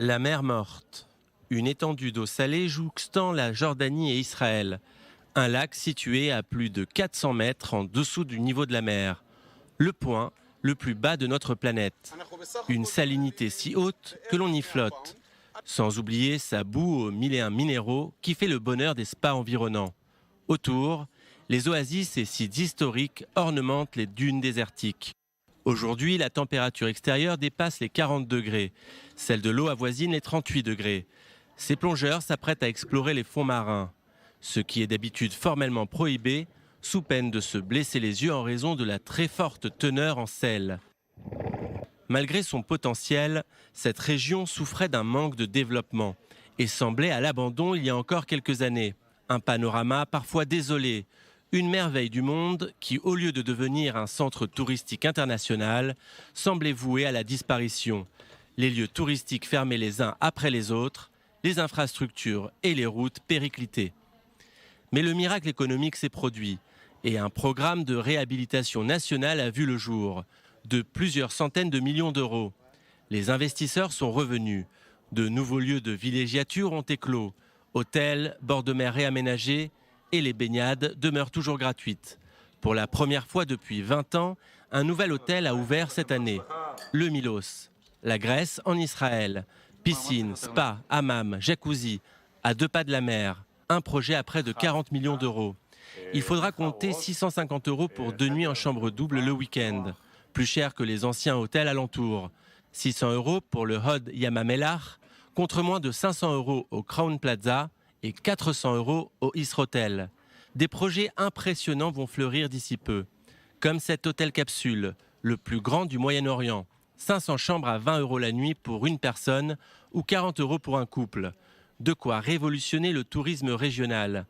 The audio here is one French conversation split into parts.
La mer Morte, une étendue d'eau salée jouxtant la Jordanie et Israël. Un lac situé à plus de 400 mètres en dessous du niveau de la mer. Le point le plus bas de notre planète. Une salinité si haute que l'on y flotte. Sans oublier sa boue aux 1001 minéraux qui fait le bonheur des spas environnants. Autour, les oasis et sites historiques ornementent les dunes désertiques. Aujourd'hui, la température extérieure dépasse les 40 degrés. Celle de l'eau avoisine les 38 degrés. Ces plongeurs s'apprêtent à explorer les fonds marins. Ce qui est d'habitude formellement prohibé, sous peine de se blesser les yeux en raison de la très forte teneur en sel. Malgré son potentiel, cette région souffrait d'un manque de développement et semblait à l'abandon il y a encore quelques années. Un panorama parfois désolé, une merveille du monde qui, au lieu de devenir un centre touristique international, semblait voué à la disparition. Les lieux touristiques fermés les uns après les autres, les infrastructures et les routes périclitées. Mais le miracle économique s'est produit et un programme de réhabilitation nationale a vu le jour, de plusieurs centaines de millions d'euros. Les investisseurs sont revenus. De nouveaux lieux de villégiature ont éclos. Hôtels, bords de mer réaménagés et les baignades demeurent toujours gratuites. Pour la première fois depuis 20 ans, un nouvel hôtel a ouvert cette année, le Milos. La Grèce en Israël. Piscine, spa, hammam, jacuzzi, à 2 pas de la mer. Un projet à près de 40 millions d'euros. Il faudra compter 650 € pour 2 nuits en chambre double le week-end. Plus cher que les anciens hôtels alentours. 600 € pour le Hod Yamamelach, contre moins de 500 € au Crown Plaza et 400 € au Israël. Des projets impressionnants vont fleurir d'ici peu. Comme cet hôtel capsule, le plus grand du Moyen-Orient. 500 chambres à 20 € la nuit pour une personne ou 40 € pour un couple. De quoi révolutionner le tourisme régional.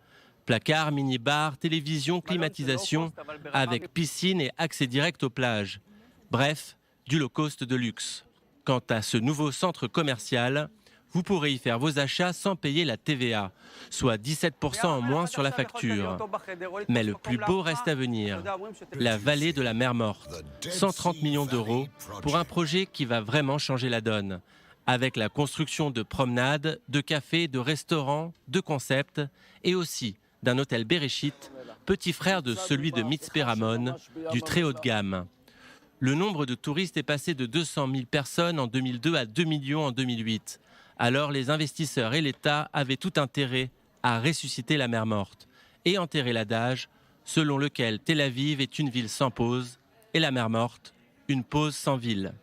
Placards, mini-bars, télévision, climatisation, avec piscine et accès direct aux plages. Bref, du low-cost de luxe. Quant à ce nouveau centre commercial, vous pourrez y faire vos achats sans payer la TVA, soit 17% en moins sur la facture. Mais le plus beau reste à venir, la vallée de la mer Morte. 130 millions d'euros pour un projet qui va vraiment changer la donne, avec la construction de promenades, de cafés, de restaurants, de concepts et aussi d'un hôtel Bereshit, petit frère de celui de Mitzpe Ramon, du très haut de gamme. Le nombre de touristes est passé de 200 000 personnes en 2002 à 2 millions en 2008. Alors les investisseurs et l'État avaient tout intérêt à ressusciter la mer Morte et enterrer l'adage selon lequel Tel Aviv est une ville sans pause et la mer Morte, une pause sans ville.